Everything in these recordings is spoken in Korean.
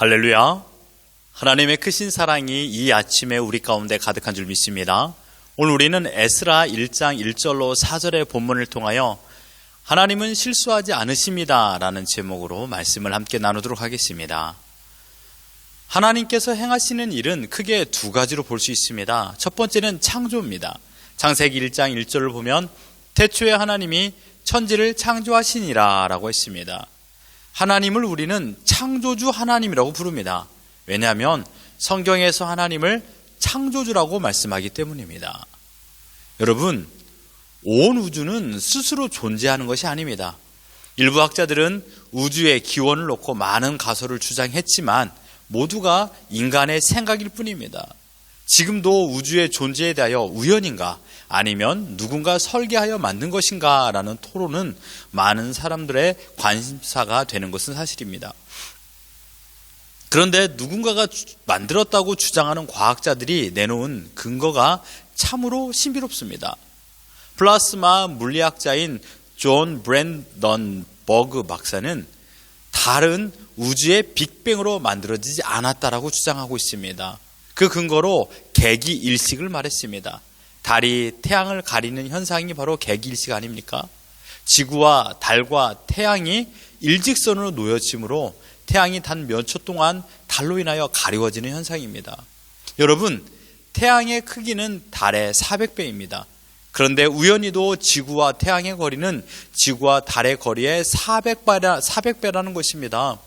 할렐루야. 하나님의 크신 사랑이 이 아침에 우리 가운데 가득한 줄 믿습니다. 오늘 우리는 에스라 1장 1절로 4절의 본문을 통하여 하나님은 실수하지 않으십니다 라는 제목으로 말씀을 함께 나누도록 하겠습니다. 하나님께서 행하시는 일은 크게 두 가지로 볼 수 있습니다. 첫 번째는 창조입니다. 창세기 1장 1절을 보면 태초에 하나님이 천지를 창조하시니라 라고 했습니다. 하나님을 우리는 창조주 하나님이라고 부릅니다. 왜냐하면 성경에서 하나님을 창조주라고 말씀하기 때문입니다. 여러분, 온 우주는 스스로 존재하는 것이 아닙니다. 일부 학자들은 우주의 기원을 놓고 많은 가설을 주장했지만 모두가 인간의 생각일 뿐입니다. 지금도 우주의 존재에 대하여 우연인가 아니면 누군가 설계하여 만든 것인가 라는 토론은 많은 사람들의 관심사가 되는 것은 사실입니다. 그런데 누군가가 만들었다고 주장하는 과학자들이 내놓은 근거가 참으로 신비롭습니다. 플라스마 물리학자인 존 브랜던버그 박사는 달은 우주의 빅뱅으로 만들어지지 않았다라고 주장하고 있습니다. 그 근거로 개기일식을 말했습니다. 달이 태양을 가리는 현상이 바로 개기일식 아닙니까? 지구와 달과 태양이 일직선으로 놓여짐으로 태양이 단 몇 초 동안 달로 인하여 가리워지는 현상입니다. 여러분, 태양의 크기는 달의 400배입니다. 그런데 우연히도 지구와 태양의 거리는 지구와 달의 거리의 400배라는 것입니다.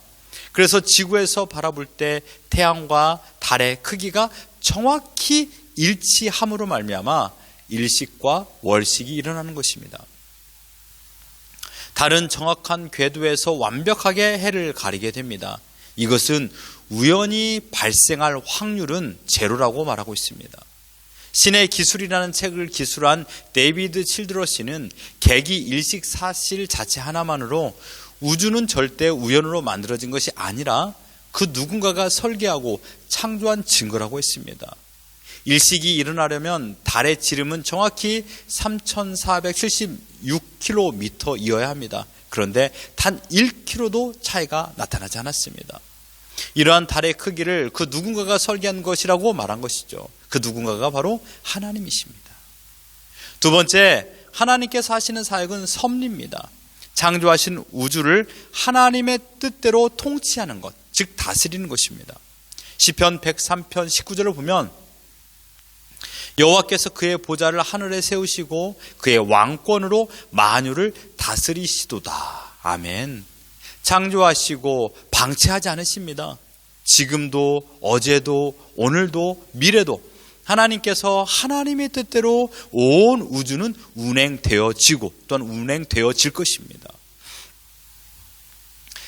그래서 지구에서 바라볼 때 태양과 달의 크기가 정확히 일치함으로 말미암아 일식과 월식이 일어나는 것입니다. 달은 정확한 궤도에서 완벽하게 해를 가리게 됩니다. 이것은 우연히 발생할 확률은 제로라고 말하고 있습니다. 신의 기술이라는 책을 기술한 데이비드 칠드러시는 개기일식 사실 자체 하나만으로 우주는 절대 우연으로 만들어진 것이 아니라 그 누군가가 설계하고 창조한 증거라고 했습니다. 일식이 일어나려면 달의 지름은 정확히 3,476km이어야 합니다. 그런데 단 1km도 차이가 나타나지 않았습니다. 이러한 달의 크기를 그 누군가가 설계한 것이라고 말한 것이죠. 그 누군가가 바로 하나님이십니다. 두 번째, 하나님께서 하시는 사역은 섭리입니다. 창조하신 우주를 하나님의 뜻대로 통치하는 것, 즉 다스리는 것입니다. 시편 103편 19절을 보면 여호와께서 그의 보좌를 하늘에 세우시고 그의 왕권으로 만유를 다스리시도다. 아멘. 창조하시고 방치하지 않으십니다. 지금도 어제도 오늘도 미래도 하나님께서 하나님의 뜻대로 온 우주는 운행되어지고 또한 운행되어질 것입니다.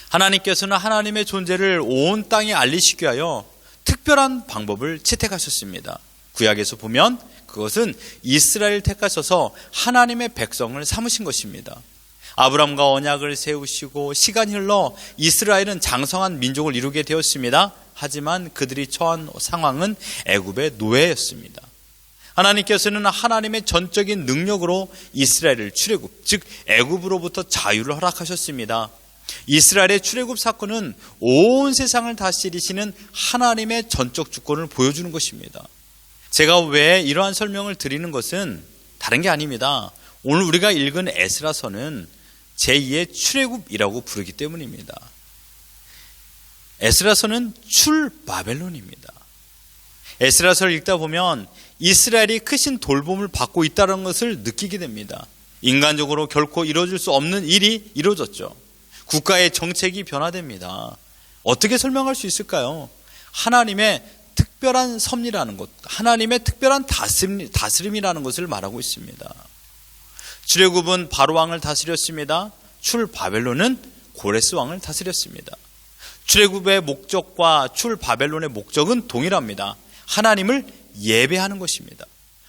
하나님께서는 하나님의 존재를 온 땅에 알리시기 위하여 특별한 방법을 채택하셨습니다. 구약에서 보면 그것은 이스라엘 택하셔서 하나님의 백성을 삼으신 것입니다. 아브람과 언약을 세우시고 시간이 흘러 이스라엘은 장성한 민족을 이루게 되었습니다. 하지만 그들이 처한 상황은 애굽의 노예였습니다. 하나님께서는 하나님의 전적인 능력으로 이스라엘을 출애굽, 즉 애굽으로부터 자유를 허락하셨습니다. 이스라엘의 출애굽 사건은 온 세상을 다스리시는 하나님의 전적 주권을 보여주는 것입니다. 제가 왜 이러한 설명을 드리는 것은 다른 게 아닙니다. 오늘 우리가 읽은 에스라서는 제2의 출애굽이라고 부르기 때문입니다. 에스라서는 출바벨론입니다. 에스라서를 읽다 보면 이스라엘이 크신 돌봄을 받고 있다는 것을 느끼게 됩니다. 인간적으로 결코 이루어질 수 없는 일이 이루어졌죠. 국가의 정책이 변화됩니다. 어떻게 설명할 수 있을까요? 하나님의 특별한 섭리라는 것, 하나님의 특별한 다스림이라는 것을 말하고 있습니다. 출애굽은 바로 왕을 다스렸습니다. 출바벨론은 고레스 왕을 다스렸습니다. 출애굽의 목적과 출바벨론의 목적은 동일합니다. 하나님을 예배하는 것입니다.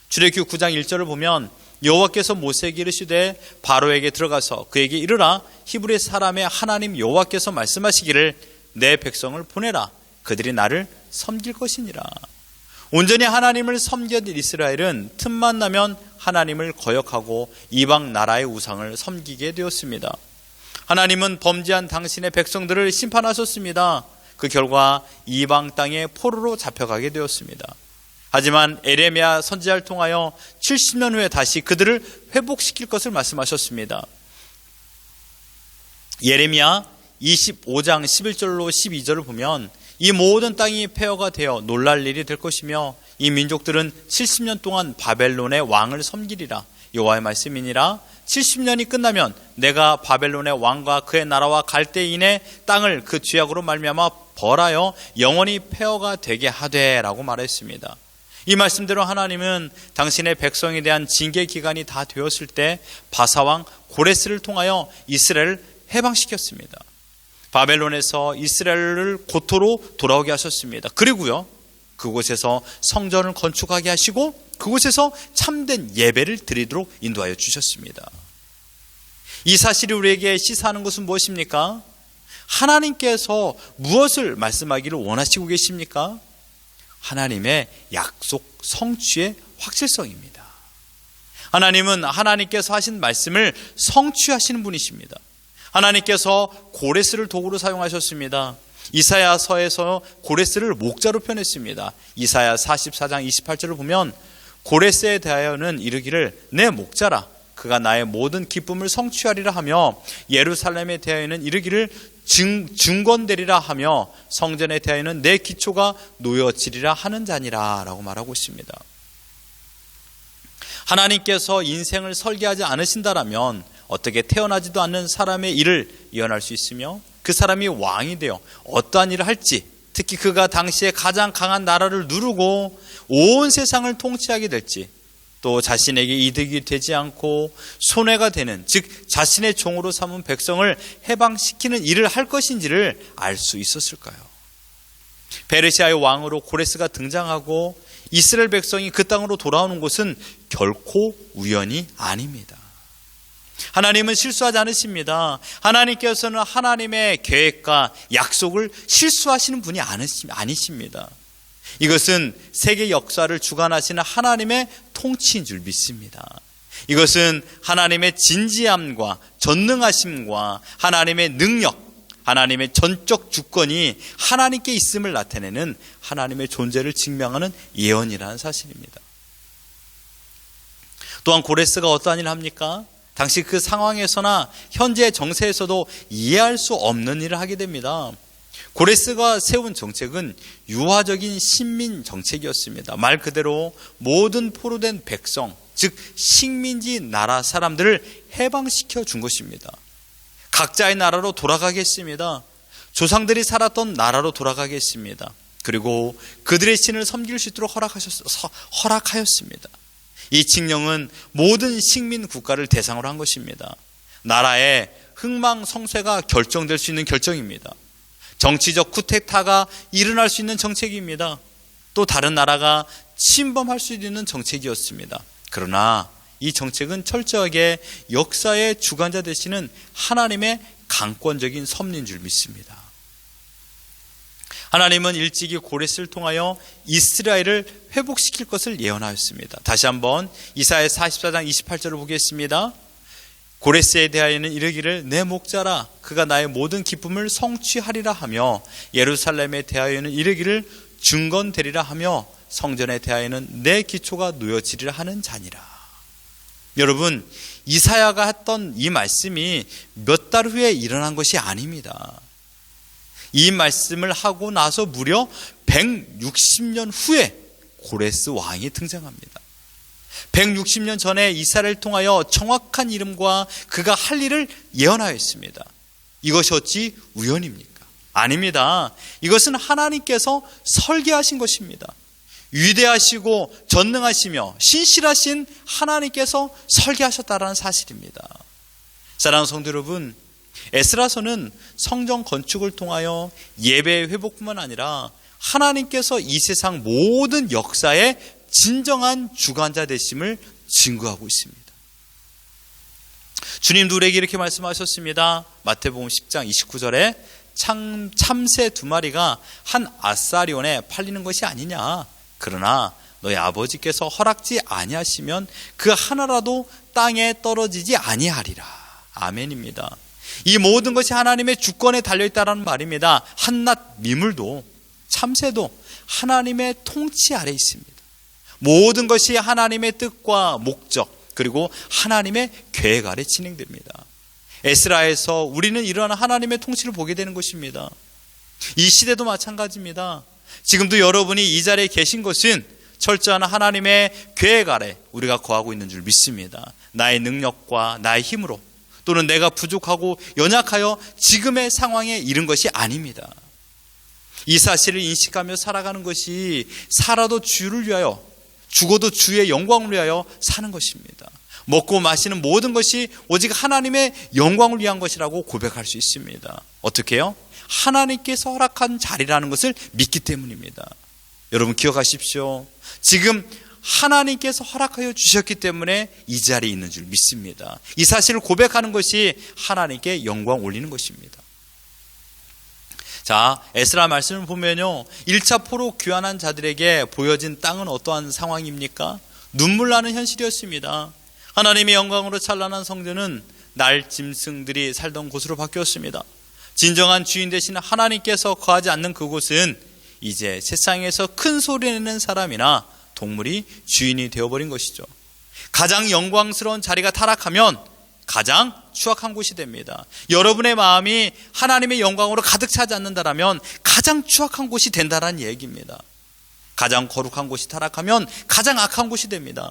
출애굽 9장 1절을 보면 여호와께서 모세에게 이르시되 바로에게 들어가서 그에게 이르라 히브리 사람의 하나님 여호와께서 말씀하시기를 내 백성을 보내라 그들이 나를 섬길 것이니라. 온전히 하나님을 섬겨진 이스라엘은 틈만 나면 하나님을 거역하고 이방 나라의 우상을 섬기게 되었습니다. 하나님은 범죄한 당신의 백성들을 심판하셨습니다. 그 결과 이방 땅에 포로로 잡혀가게 되었습니다. 하지만 에레미야 선지자를 통하여 70년 후에 다시 그들을 회복시킬 것을 말씀하셨습니다. 예레미야 25장 11절로 12절을 보면 이 모든 땅이 폐허가 되어 놀랄 일이 될 것이며 이 민족들은 70년 동안 바벨론의 왕을 섬기리라. 여호와의 말씀이니라. 70년이 끝나면 내가 바벨론의 왕과 그의 나라와 갈대인의 땅을 그 죄악으로 말미암아 벌하여 영원히 폐허가 되게 하되라고 말했습니다. 이 말씀대로 하나님은 당신의 백성에 대한 징계 기간이 다 되었을 때 바사왕 고레스를 통하여 이스라엘을 해방시켰습니다. 바벨론에서 이스라엘을 고토로 돌아오게 하셨습니다. 그리고요, 그곳에서 성전을 건축하게 하시고 그곳에서 참된 예배를 드리도록 인도하여 주셨습니다. 이 사실이 우리에게 시사하는 것은 무엇입니까? 하나님께서 무엇을 말씀하기를 원하시고 계십니까? 하나님의 약속 성취의 확실성입니다. 하나님은 하나님께서 하신 말씀을 성취하시는 분이십니다. 하나님께서 고레스를 도구로 사용하셨습니다. 이사야서에서 고레스를 목자로 표현했습니다. 이사야 44장 28절을 보면 고레스에 대하여는 이르기를 내 목자라 그가 나의 모든 기쁨을 성취하리라 하며 예루살렘에 대하여는 이르기를 증건되리라 하며 성전에 대하여는 내 기초가 놓여지리라 하는 자니라 라고 말하고 있습니다. 하나님께서 인생을 설계하지 않으신다라면 어떻게 태어나지도 않는 사람의 일을 예언할 수 있으며 그 사람이 왕이 되어 어떠한 일을 할지, 특히 그가 당시에 가장 강한 나라를 누르고 온 세상을 통치하게 될지, 또 자신에게 이득이 되지 않고 손해가 되는, 즉 자신의 종으로 삼은 백성을 해방시키는 일을 할 것인지를 알 수 있었을까요? 페르시아의 왕으로 고레스가 등장하고 이스라엘 백성이 그 땅으로 돌아오는 것은 결코 우연이 아닙니다. 하나님은 실수하지 않으십니다. 하나님께서는 하나님의 계획과 약속을 실수하시는 분이 아니십니다. 이것은 세계 역사를 주관하시는 하나님의 통치인 줄 믿습니다. 이것은 하나님의 진지함과 전능하심과 하나님의 능력, 하나님의 전적 주권이 하나님께 있음을 나타내는 하나님의 존재를 증명하는 예언이라는 사실입니다. 또한 고레스가 어떠한 일을 합니까? 당시 그 상황에서나 현재 정세에서도 이해할 수 없는 일을 하게 됩니다. 고레스가 세운 정책은 유화적인 신민 정책이었습니다. 말 그대로 모든 포로된 백성, 즉 식민지 나라 사람들을 해방시켜 준 것입니다. 각자의 나라로 돌아가겠습니다. 조상들이 살았던 나라로 돌아가겠습니다. 그리고 그들의 신을 섬길 수 있도록 허락하였습니다. 이 칙령은 모든 식민 국가를 대상으로 한 것입니다. 나라의 흥망성쇠가 결정될 수 있는 결정입니다. 정치적 쿠데타가 일어날 수 있는 정책입니다. 또 다른 나라가 침범할 수 있는 정책이었습니다. 그러나 이 정책은 철저하게 역사의 주관자 되시는 하나님의 강권적인 섭리인 줄 믿습니다. 하나님은 일찍이 고레스를 통하여 이스라엘을 회복시킬 것을 예언하였습니다. 다시 한번 이사야 44장 28절을 보겠습니다. 고레스에 대하여는 이르기를 내 목자라 그가 나의 모든 기쁨을 성취하리라 하며 예루살렘에 대하여는 이르기를 증건되리라 하며 성전에 대하여는 내 기초가 놓여지리라 하는 자니라. 여러분, 이사야가 했던 이 말씀이 몇 달 후에 일어난 것이 아닙니다. 이 말씀을 하고 나서 무려 160년 후에 고레스 왕이 등장합니다. 160년 전에 이스라엘을 통하여 정확한 이름과 그가 할 일을 예언하였습니다. 이것이 어찌 우연입니까? 아닙니다. 이것은 하나님께서 설계하신 것입니다. 위대하시고 전능하시며 신실하신 하나님께서 설계하셨다라는 사실입니다. 사랑하는 성도 여러분, 에스라서는 성전 건축을 통하여 예배의 회복뿐만 아니라 하나님께서 이 세상 모든 역사의 진정한 주관자 되심을 증거하고 있습니다. 주님도 우리에게 이렇게 말씀하셨습니다. 마태복음 10장 29절에 참새 2마리가 한 아사리온에 팔리는 것이 아니냐. 그러나 너희 아버지께서 허락지 아니하시면 그 하나라도 땅에 떨어지지 아니하리라. 아멘입니다. 이 모든 것이 하나님의 주권에 달려있다는 말입니다. 한낱 미물도 참새도 하나님의 통치 아래 있습니다. 모든 것이 하나님의 뜻과 목적 그리고 하나님의 계획 아래 진행됩니다. 에스라에서 우리는 이러한 하나님의 통치를 보게 되는 것입니다. 이 시대도 마찬가지입니다. 지금도 여러분이 이 자리에 계신 것은 철저한 하나님의 계획 아래 우리가 거하고 있는 줄 믿습니다. 나의 능력과 나의 힘으로 또는 내가 부족하고 연약하여 지금의 상황에 이른 것이 아닙니다. 이 사실을 인식하며 살아가는 것이 살아도 주를 위하여 죽어도 주의 영광을 위하여 사는 것입니다. 먹고 마시는 모든 것이 오직 하나님의 영광을 위한 것이라고 고백할 수 있습니다. 어떻게 해요? 하나님께서 허락한 자리라는 것을 믿기 때문입니다. 여러분 기억하십시오. 지금 하나님께서 허락하여 주셨기 때문에 이 자리에 있는 줄 믿습니다. 이 사실을 고백하는 것이 하나님께 영광 올리는 것입니다. 자, 에스라 말씀을 보면요, 1차 포로 귀환한 자들에게 보여진 땅은 어떠한 상황입니까? 눈물 나는 현실이었습니다. 하나님의 영광으로 찬란한 성전은 날 짐승들이 살던 곳으로 바뀌었습니다. 진정한 주인 되신 하나님께서 거하지 않는 그곳은 이제 세상에서 큰 소리 내는 사람이나 동물이 주인이 되어버린 것이죠. 가장 영광스러운 자리가 타락하면 가장 추악한 곳이 됩니다. 여러분의 마음이 하나님의 영광으로 가득 차지 않는다면 가장 추악한 곳이 된다는 얘기입니다. 가장 거룩한 곳이 타락하면 가장 악한 곳이 됩니다.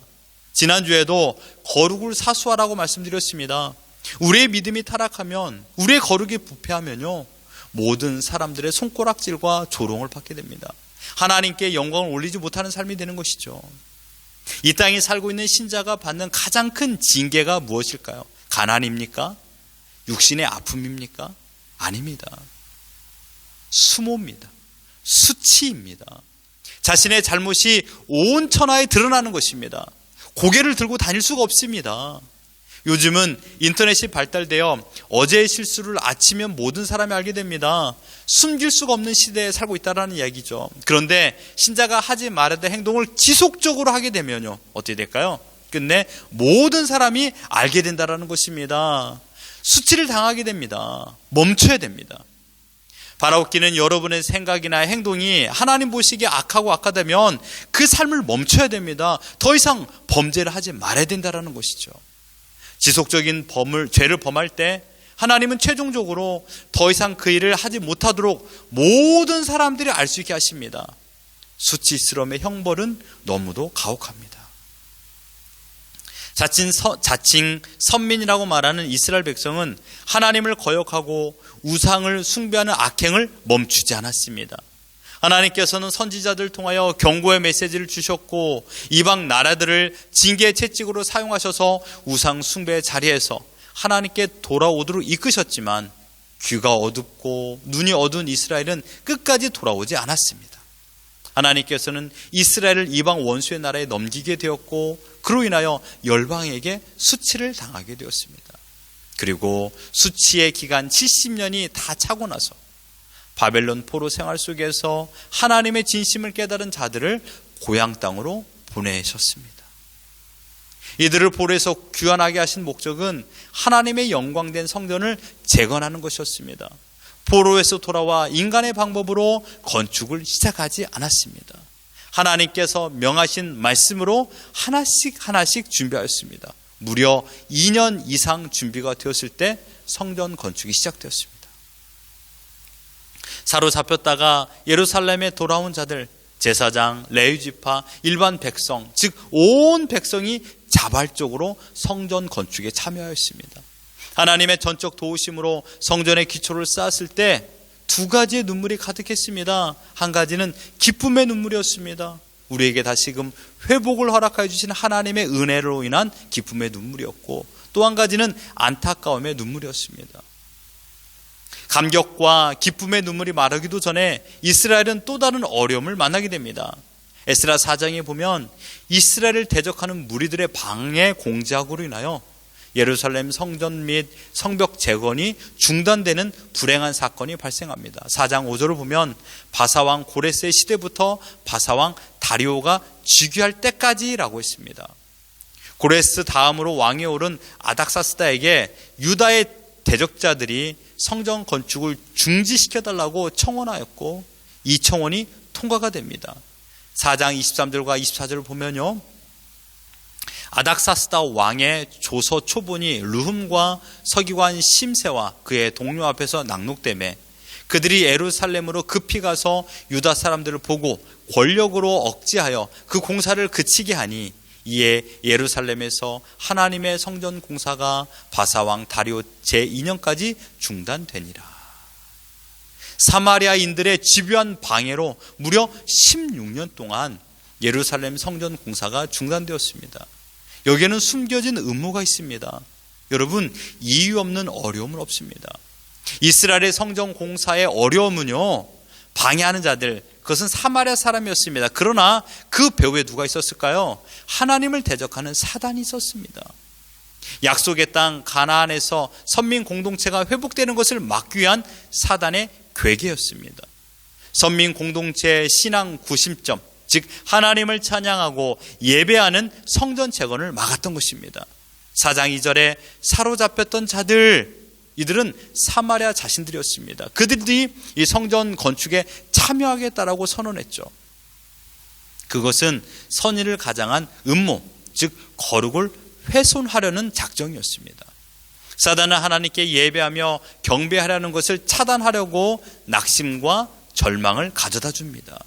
지난주에도 거룩을 사수하라고 말씀드렸습니다. 우리의 믿음이 타락하면, 우리의 거룩이 부패하면요, 모든 사람들의 손가락질과 조롱을 받게 됩니다. 하나님께 영광을 올리지 못하는 삶이 되는 것이죠. 이 땅에 살고 있는 신자가 받는 가장 큰 징계가 무엇일까요? 가난입니까? 육신의 아픔입니까? 아닙니다. 수모입니다. 수치입니다. 자신의 잘못이 온 천하에 드러나는 것입니다. 고개를 들고 다닐 수가 없습니다. 요즘은 인터넷이 발달되어 어제의 실수를 아치면 모든 사람이 알게 됩니다. 숨길 수가 없는 시대에 살고 있다는 이야기죠. 그런데 신자가 하지 말아야 될 행동을 지속적으로 하게 되면요, 어떻게 될까요? 끝내 모든 사람이 알게 된다는 것입니다. 수치를 당하게 됩니다. 멈춰야 됩니다. 바라옵기는 여러분의 생각이나 행동이 하나님 보시기에 악하고 악하다면 그 삶을 멈춰야 됩니다. 더 이상 범죄를 하지 말아야 된다는 것이죠. 지속적인 죄를 범할 때 하나님은 최종적으로 더 이상 그 일을 하지 못하도록 모든 사람들이 알 수 있게 하십니다. 수치스러움의 형벌은 너무도 가혹합니다. 자칭 선민이라고 말하는 이스라엘 백성은 하나님을 거역하고 우상을 숭배하는 악행을 멈추지 않았습니다. 하나님께서는 선지자들을 통하여 경고의 메시지를 주셨고 이방 나라들을 징계의 채찍으로 사용하셔서 우상 숭배의 자리에서 하나님께 돌아오도록 이끄셨지만 귀가 어둡고 눈이 어두운 이스라엘은 끝까지 돌아오지 않았습니다. 하나님께서는 이스라엘을 이방 원수의 나라에 넘기게 되었고 그로 인하여 열방에게 수치를 당하게 되었습니다. 그리고 수치의 기간 70년이 다 차고 나서 바벨론 포로 생활 속에서 하나님의 진심을 깨달은 자들을 고향 땅으로 보내셨습니다. 이들을 포로에서 귀환하게 하신 목적은 하나님의 영광된 성전을 재건하는 것이었습니다. 포로에서 돌아와 인간의 방법으로 건축을 시작하지 않았습니다. 하나님께서 명하신 말씀으로 하나씩 준비하였습니다. 무려 2년 이상 준비가 되었을 때 성전 건축이 시작되었습니다. 사로잡혔다가 예루살렘에 돌아온 자들, 제사장, 레위 지파, 일반 백성, 즉 온 백성이 자발적으로 성전 건축에 참여하였습니다. 하나님의 전적 도우심으로 성전의 기초를 쌓았을 때 두 가지의 눈물이 가득했습니다. 한 가지는 기쁨의 눈물이었습니다. 우리에게 다시금 회복을 허락하여 주신 하나님의 은혜로 인한 기쁨의 눈물이었고, 또 한 가지는 안타까움의 눈물이었습니다. 감격과 기쁨의 눈물이 마르기도 전에 이스라엘은 또 다른 어려움을 만나게 됩니다. 에스라 4장에 보면 이스라엘을 대적하는 무리들의 방해 공작으로 인하여 예루살렘 성전 및 성벽 재건이 중단되는 불행한 사건이 발생합니다. 4장 5절을 보면 바사왕 고레스의 시대부터 바사왕 다리오가 즉위할 때까지라고 했습니다. 고레스 다음으로 왕에 오른 아닥사스다에게 유다의 대적자들이 성전 건축을 중지시켜달라고 청원하였고 이 청원이 통과가 됩니다. 4장 23절과 24절을 보면요, 아닥사스다 왕의 조서 초본이 르훔과 서기관 심세와 그의 동료 앞에서 낭독되매 그들이 예루살렘으로 급히 가서 유다 사람들을 보고 권력으로 억지하여 그 공사를 그치게 하니 이에 예루살렘에서 하나님의 성전 공사가 바사왕 다리오 제2년까지 중단되니라. 사마리아인들의 집요한 방해로 무려 16년 동안 예루살렘 성전 공사가 중단되었습니다. 여기에는 숨겨진 음모가 있습니다. 여러분, 이유 없는 어려움은 없습니다. 이스라엘의 성전 공사의 어려움은요, 방해하는 자들, 그것은 사마리아 사람이었습니다. 그러나 그 배후에 누가 있었을까요? 하나님을 대적하는 사단이 있었습니다. 약속의 땅 가나안에서 선민 공동체가 회복되는 것을 막기 위한 사단의 괴계였습니다. 선민 공동체의 신앙 구심점, 즉 하나님을 찬양하고 예배하는 성전 재건을 막았던 것입니다. 4장 2절에 사로잡혔던 자들, 이들은 사마리아 자신들이었습니다. 그들이 이 성전 건축에 참여하겠다라고 선언했죠. 그것은 선의를 가장한 음모, 즉 거룩을 훼손하려는 작정이었습니다. 사단은 하나님께 예배하며 경배하려는 것을 차단하려고 낙심과 절망을 가져다 줍니다.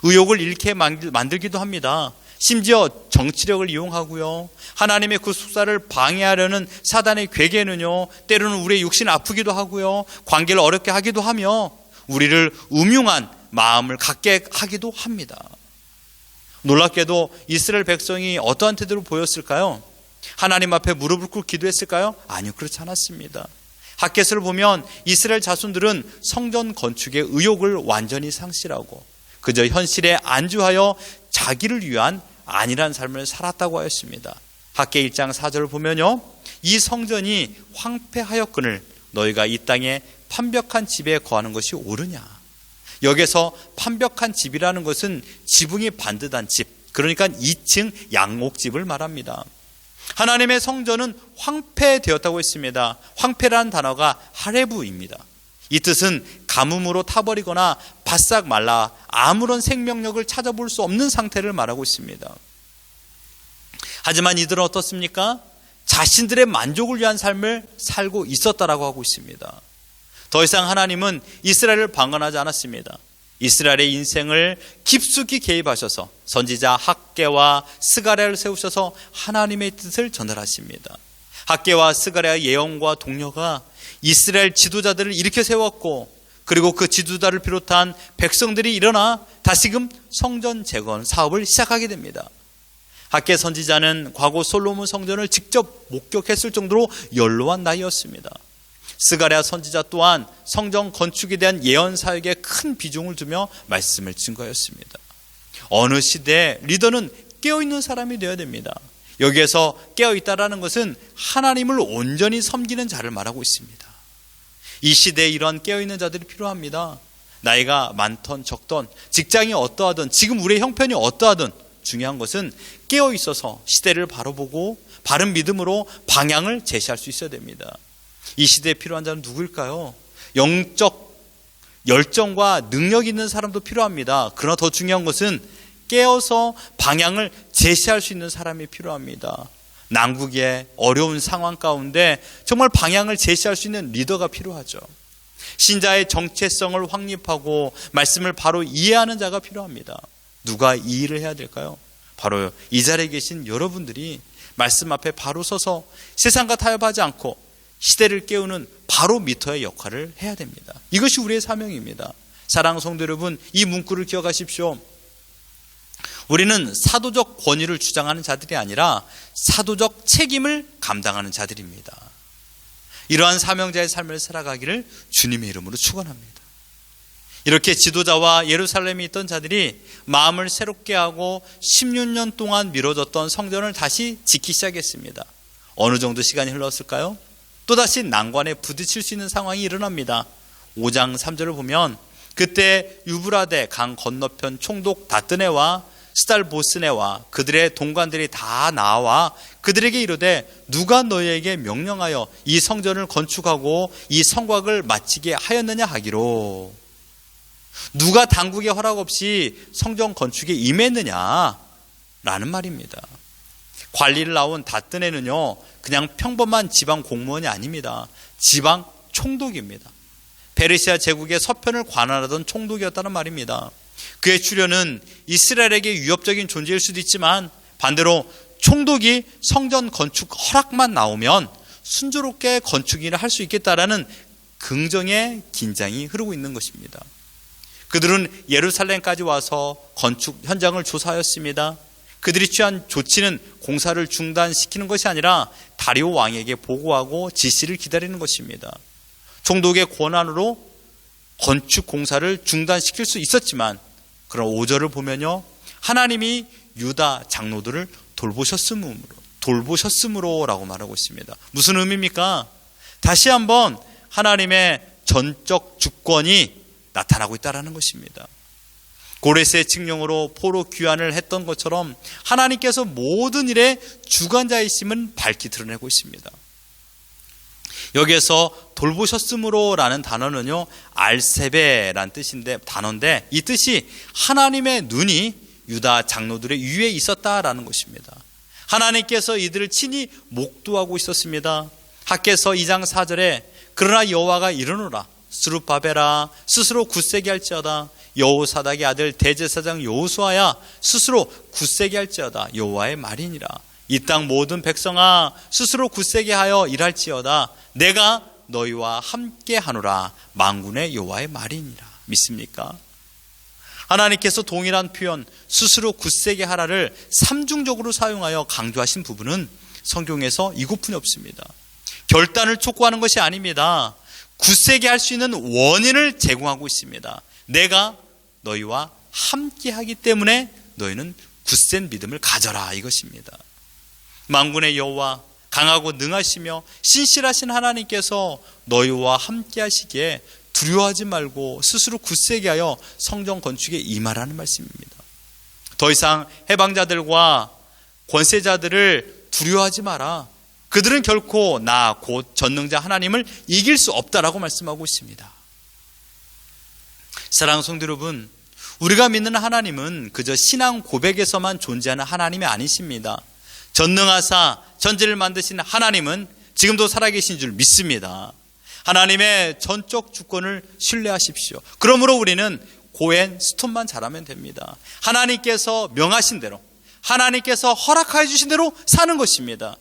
의욕을 잃게 만들기도 합니다. 심지어 정치력을 이용하고요, 하나님의 구속사를 방해하려는 사단의 괴계는요, 때로는 우리의 육신을 아프기도 하고요, 관계를 어렵게 하기도 하며 우리를 음흉한 마음을 갖게 하기도 합니다. 놀랍게도 이스라엘 백성이 어떠한 태도를 보였을까요? 하나님 앞에 무릎을 꿇고 기도했을까요? 아니요, 그렇지 않았습니다. 핫겟을 보면 이스라엘 자손들은 성전 건축의 의욕을 완전히 상실하고 그저 현실에 안주하여 자기를 위한 안일한 삶을 살았다고 하였습니다. 핫겟 1장 4절을 보면요, 이 성전이 황폐하였거늘 너희가 이 땅에 판벽한 집에 거하는 것이 옳으냐. 여기서 판벽한 집이라는 것은 지붕이 반듯한 집, 그러니까 2층 양옥집을 말합니다. 하나님의 성전은 황폐되었다고 했습니다. 황폐라는 단어가 하레브입니다. 이 뜻은 가뭄으로 타버리거나 바싹 말라 아무런 생명력을 찾아볼 수 없는 상태를 말하고 있습니다. 하지만 이들은 어떻습니까? 자신들의 만족을 위한 삶을 살고 있었다라고 하고 있습니다. 더 이상 하나님은 이스라엘을 방관하지 않았습니다. 이스라엘의 인생을 깊숙이 개입하셔서 선지자 핫게와 스가랴를 세우셔서 하나님의 뜻을 전달하십니다. 핫게와 스가랴의 예언과 동료가 이스라엘 지도자들을 일으켜 세웠고, 그리고 그 지도자를 비롯한 백성들이 일어나 다시금 성전 재건 사업을 시작하게 됩니다. 핫게 선지자는 과거 솔로몬 성전을 직접 목격했을 정도로 연로한 나이였습니다. 스가랴 선지자 또한 성전 건축에 대한 예언 사역에 큰 비중을 두며 말씀을 증거했습니다. 어느 시대에 리더는 깨어있는 사람이 되어야 됩니다. 여기에서 깨어있다라는 것은 하나님을 온전히 섬기는 자를 말하고 있습니다. 이 시대에 이러한 깨어있는 자들이 필요합니다. 나이가 많던 적던, 직장이 어떠하든, 지금 우리의 형편이 어떠하든 중요한 것은 깨어있어서 시대를 바로 보고 바른 믿음으로 방향을 제시할 수 있어야 됩니다. 이 시대에 필요한 자는 누구일까요? 영적 열정과 능력 있는 사람도 필요합니다. 그러나 더 중요한 것은 깨어서 방향을 제시할 수 있는 사람이 필요합니다. 난국의 어려운 상황 가운데 정말 방향을 제시할 수 있는 리더가 필요하죠. 신자의 정체성을 확립하고 말씀을 바로 이해하는 자가 필요합니다. 누가 이 일을 해야 될까요? 바로 이 자리에 계신 여러분들이 말씀 앞에 바로 서서 세상과 타협하지 않고 시대를 깨우는 바로 미터의 역할을 해야 됩니다. 이것이 우리의 사명입니다. 사랑하는 성도 여러분, 이 문구를 기억하십시오. 우리는 사도적 권위를 주장하는 자들이 아니라 사도적 책임을 감당하는 자들입니다. 이러한 사명자의 삶을 살아가기를 주님의 이름으로 축원합니다. 이렇게 지도자와 예루살렘에 있던 자들이 마음을 새롭게 하고 16년 동안 미뤄졌던 성전을 다시 짓기 시작했습니다. 어느 정도 시간이 흘렀을까요? 또다시 난관에 부딪힐 수 있는 상황이 일어납니다. 5장 3절을 보면 그때 유브라데 강 건너편 총독 다뜨네와 스달보스네와 그들의 동관들이 다 나와 그들에게 이르되 누가 너희에게 명령하여 이 성전을 건축하고 이 성곽을 마치게 하였느냐 하기로. 누가 당국의 허락 없이 성전 건축에 임했느냐 라는 말입니다. 관리를 나온 다뜨네는요, 그냥 평범한 지방 공무원이 아닙니다. 지방 총독입니다. 페르시아 제국의 서편을 관할하던 총독이었다는 말입니다. 그의 출현은 이스라엘에게 위협적인 존재일 수도 있지만 반대로 총독이 성전 건축 허락만 나오면 순조롭게 건축 일을 할 수 있겠다라는 긍정의 긴장이 흐르고 있는 것입니다. 그들은 예루살렘까지 와서 건축 현장을 조사하였습니다. 그들이 취한 조치는 공사를 중단시키는 것이 아니라 다리오 왕에게 보고하고 지시를 기다리는 것입니다. 총독의 권한으로 건축 공사를 중단시킬 수 있었지만 그런 5절을 보면요, 하나님이 유다 장로들을 돌보셨으므로 라고 말하고 있습니다. 무슨 의미입니까? 다시 한번 하나님의 전적 주권이 나타나고 있다는 것입니다. 고레스의 칙령으로 포로 귀환을 했던 것처럼 하나님께서 모든 일의 주관자이심은 밝히 드러내고 있습니다. 여기에서 돌보셨으므로 라는 단어는요, 알세베라는 단어인데 이 뜻이 하나님의 눈이 유다 장로들의 위에 있었다라는 것입니다. 하나님께서 이들을 친히 목도하고 있었습니다. 학개서 2장 4절에 그러나 여호와가 이르노라 스룹바벨아 스스로 굳세게 할지어다 여호사닥의 아들 대제사장 여호수아야 스스로 굳세게 할지어다 여호와의 말이니라. 이 땅 모든 백성아 스스로 굳세게 하여 일할지어다 내가 너희와 함께 하노라 만군의 여호와의 말이니라. 믿습니까? 하나님께서 동일한 표현 스스로 굳세게 하라를 삼중적으로 사용하여 강조하신 부분은 성경에서 이것뿐이 없습니다. 결단을 촉구하는 것이 아닙니다. 굳세게 할 수 있는 원인을 제공하고 있습니다. 내가 너희와 함께 하기 때문에 너희는 굳센 믿음을 가져라 이것입니다. 만군의 여호와 강하고 능하시며 신실하신 하나님께서 너희와 함께 하시기에 두려워하지 말고 스스로 굳세게 하여 성전 건축에 임하라는 말씀입니다. 더 이상 해방자들과 권세자들을 두려워하지 마라. 그들은 결코 나 곧 전능자 하나님을 이길 수 없다라고 말씀하고 있습니다. 사랑하는 성도 여러분, 우리가 믿는 하나님은 그저 신앙 고백에서만 존재하는 하나님이 아니십니다. 전능하사 전지를 만드신 하나님은 지금도 살아계신 줄 믿습니다. 하나님의 전적 주권을 신뢰하십시오. 그러므로 우리는 고엔 스톤만 잘하면 됩니다. 하나님께서 명하신 대로, 하나님께서 허락해 주신 대로 사는 것입니다.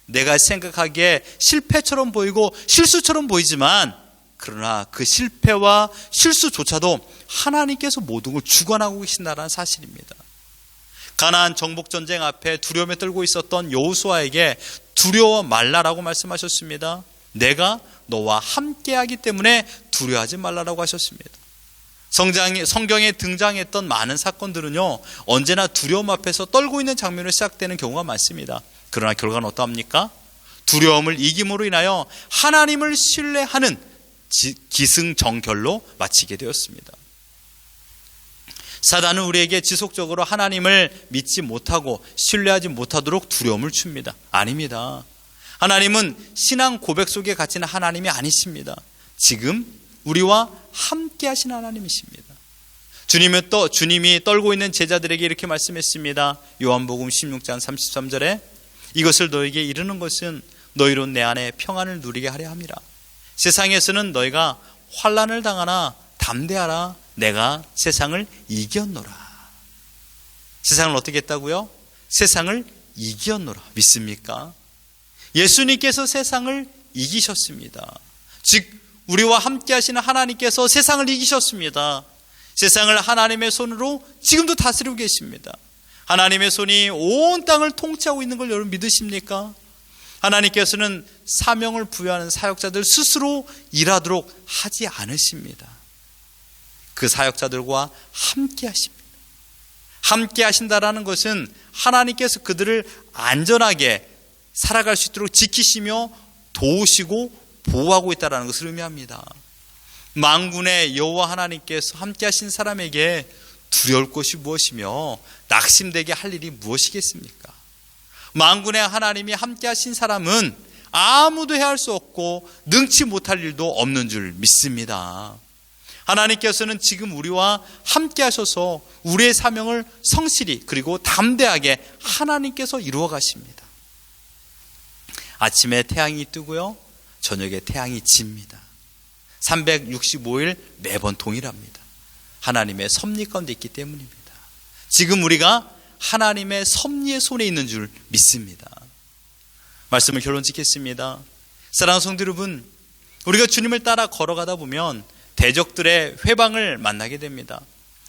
내가 생각하기에 실패처럼 보이고 실수처럼 보이지만 그러나 그 실패와 실수조차도 하나님께서 모든 걸 주관하고 계신다는 사실입니다. 가나안 정복 전쟁 앞에 두려움에 떨고 있었던 여호수아에게 두려워 말라라고 말씀하셨습니다. 내가 너와 함께하기 때문에 두려워하지 말라라고 하셨습니다. 성경에 등장했던 많은 사건들은요, 언제나 두려움 앞에서 떨고 있는 장면으로 시작되는 경우가 많습니다. 그러나 결과는 어떠합니까? 두려움을 이김으로 인하여 하나님을 신뢰하는 기승전결로 마치게 되었습니다. 사단은 우리에게 지속적으로 하나님을 믿지 못하고 신뢰하지 못하도록 두려움을 줍니다. 아닙니다. 하나님은 신앙 고백 속에 갇히는 하나님이 아니십니다. 지금 우리와 함께 하신 하나님이십니다. 주님이 떨고 있는 제자들에게 이렇게 말씀했습니다. 요한복음 16장 33절에 이것을 너에게 이르는 것은 너희로 내 안에 평안을 누리게 하려 함이라. 세상에서는 너희가 환난을 당하나 담대하라. 내가 세상을 이겼노라. 세상을 어떻게 했다고요? 세상을 이겼노라. 믿습니까? 예수님께서 세상을 이기셨습니다. 즉 우리와 함께 하시는 하나님께서 세상을 이기셨습니다. 세상을 하나님의 손으로 지금도 다스리고 계십니다. 하나님의 손이 온 땅을 통치하고 있는 걸 여러분 믿으십니까? 하나님께서는 사명을 부여하는 사역자들 스스로 일하도록 하지 않으십니다. 그 사역자들과 함께 하십니다. 함께 하신다라는 것은 하나님께서 그들을 안전하게 살아갈 수 있도록 지키시며 도우시고 보호하고 있다는 것을 의미합니다. 만군의 여호와 하나님께서 함께 하신 사람에게 두려울 것이 무엇이며 낙심되게 할 일이 무엇이겠습니까? 만군의 하나님이 함께 하신 사람은 아무도 해할 수 없고 능치 못할 일도 없는 줄 믿습니다. 하나님께서는 지금 우리와 함께 하셔서 우리의 사명을 성실히 그리고 담대하게 하나님께서 이루어 가십니다. 아침에 태양이 뜨고요, 저녁에 태양이 집니다. 365일 매번 동일합니다. 하나님의 섭리 가운데 있기 때문입니다. 지금 우리가 하나님의 섭리의 손에 있는 줄 믿습니다. 말씀을 결론 짓겠습니다. 사랑하는 성도 여러분, 우리가 주님을 따라 걸어가다 보면 대적들의 회방을 만나게 됩니다.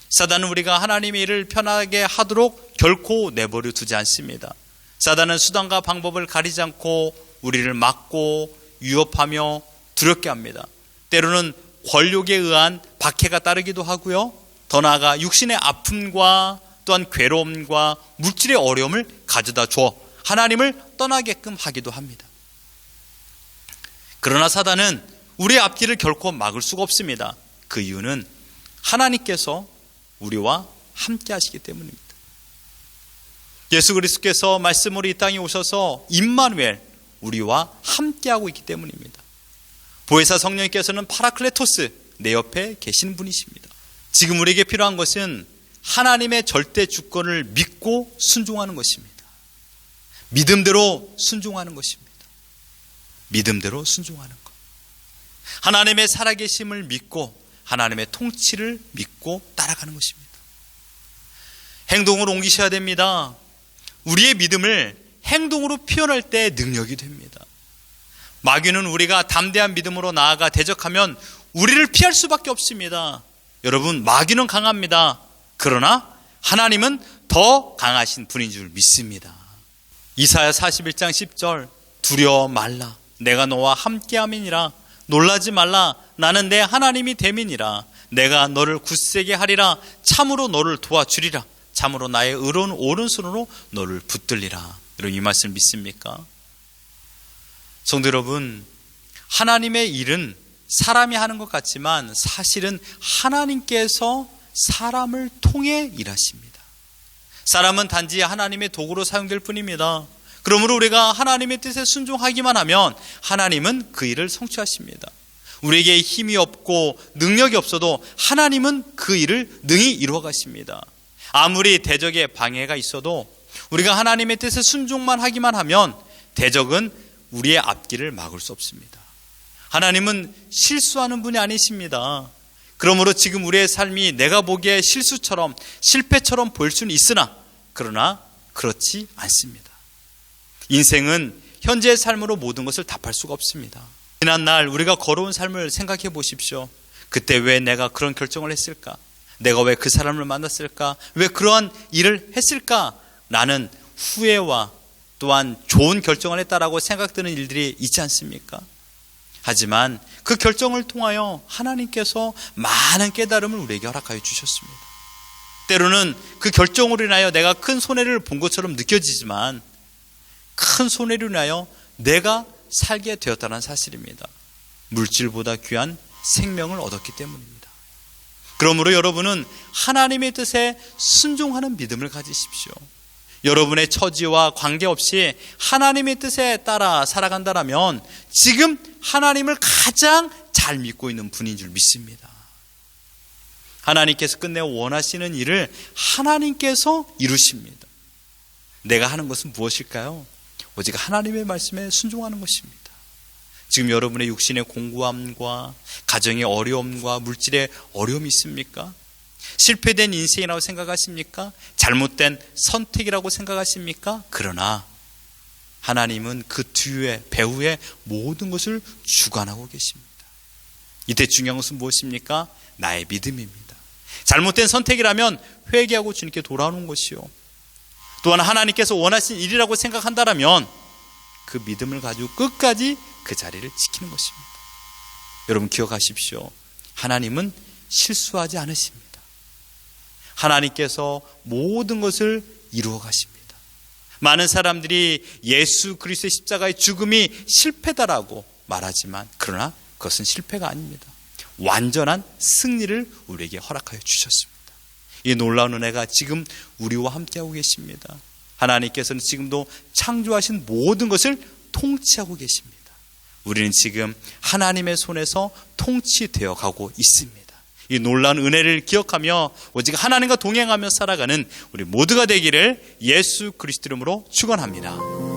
사단은 우리가 하나님의 일을 편하게 하도록 결코 내버려 두지 않습니다. 사단은 수단과 방법을 가리지 않고 우리를 막고 위협하며 두렵게 합니다. 때로는 권력에 의한 박해가 따르기도 하고요, 더 나아가 육신의 아픔과 또한 괴로움과 물질의 어려움을 가져다 줘 하나님을 떠나게끔 하기도 합니다. 그러나 사단은 우리의 앞길을 결코 막을 수가 없습니다. 그 이유는 하나님께서 우리와 함께 하시기 때문입니다. 예수 그리스도께서 말씀으로 이 땅에 오셔서 임마누엘, 우리와 함께하고 있기 때문입니다. 보혜사 성령님께서는 파라클레토스, 내 옆에 계시는 분이십니다. 지금 우리에게 필요한 것은 하나님의 절대 주권을 믿고 순종하는 것입니다. 믿음대로 순종하는 것입니다. 믿음대로 순종하는 것. 하나님의 살아계심을 믿고 하나님의 통치를 믿고 따라가는 것입니다. 행동으로 옮기셔야 됩니다. 우리의 믿음을 행동으로 표현할 때 능력이 됩니다. 마귀는 우리가 담대한 믿음으로 나아가 대적하면 우리를 피할 수밖에 없습니다. 여러분, 마귀는 강합니다. 그러나 하나님은 더 강하신 분인 줄 믿습니다. 이사야 41장 10절, 두려워 말라, 내가 너와 함께함이니라. 놀라지 말라, 나는 내 하나님이 됨이니라. 내가 너를 굳세게 하리라. 참으로 너를 도와주리라. 참으로 나의 의로운 오른손으로 너를 붙들리라. 여러분, 이 말씀 믿습니까? 성도 여러분, 하나님의 일은 사람이 하는 것 같지만 사실은 하나님께서 사람을 통해 일하십니다. 사람은 단지 하나님의 도구로 사용될 뿐입니다. 그러므로 우리가 하나님의 뜻에 순종하기만 하면 하나님은 그 일을 성취하십니다. 우리에게 힘이 없고 능력이 없어도 하나님은 그 일을 능히 이루어 가십니다. 아무리 대적의 방해가 있어도 우리가 하나님의 뜻에 순종만 하기만 하면 대적은 우리의 앞길을 막을 수 없습니다. 하나님은 실수하는 분이 아니십니다. 그러므로 지금 우리의 삶이 내가 보기에 실수처럼 실패처럼 보일 수는 있으나 그러나 그렇지 않습니다. 인생은 현재의 삶으로 모든 것을 답할 수가 없습니다. 지난날 우리가 걸어온 삶을 생각해 보십시오. 그때 왜 내가 그런 결정을 했을까? 내가 왜 그 사람을 만났을까? 왜 그러한 일을 했을까? 라는 후회와 또한 좋은 결정을 했다라고 생각되는 일들이 있지 않습니까? 하지만 그 결정을 통하여 하나님께서 많은 깨달음을 우리에게 허락하여 주셨습니다. 때로는 그 결정으로 인하여 내가 큰 손해를 본 것처럼 느껴지지만 큰 손해로 인하여 내가 살게 되었다는 사실입니다. 물질보다 귀한 생명을 얻었기 때문입니다. 그러므로 여러분은 하나님의 뜻에 순종하는 믿음을 가지십시오. 여러분의 처지와 관계없이 하나님의 뜻에 따라 살아간다면 지금 하나님을 가장 잘 믿고 있는 분인 줄 믿습니다. 하나님께서 끝내 원하시는 일을 하나님께서 이루십니다. 내가 하는 것은 무엇일까요? 오직 하나님의 말씀에 순종하는 것입니다. 지금 여러분의 육신의 공고함과 가정의 어려움과 물질의 어려움이 있습니까? 실패된 인생이라고 생각하십니까? 잘못된 선택이라고 생각하십니까? 그러나 하나님은 그 뒤에 배후에 모든 것을 주관하고 계십니다. 이때 중요한 것은 무엇입니까? 나의 믿음입니다. 잘못된 선택이라면 회개하고 주님께 돌아오는 것이요, 또한 하나님께서 원하신 일이라고 생각한다면 그 믿음을 가지고 끝까지 그 자리를 지키는 것입니다. 여러분 기억하십시오. 하나님은 실수하지 않으십니다. 하나님께서 모든 것을 이루어 가십니다. 많은 사람들이 예수 그리스도의 십자가의 죽음이 실패다라고 말하지만 그러나 그것은 실패가 아닙니다. 완전한 승리를 우리에게 허락하여 주셨습니다. 이 놀라운 은혜가 지금 우리와 함께하고 계십니다. 하나님께서는 지금도 창조하신 모든 것을 통치하고 계십니다. 우리는 지금 하나님의 손에서 통치되어 가고 있습니다. 이 놀라운 은혜를 기억하며 오직 하나님과 동행하며 살아가는 우리 모두가 되기를 예수 그리스도 이름으로 축원합니다.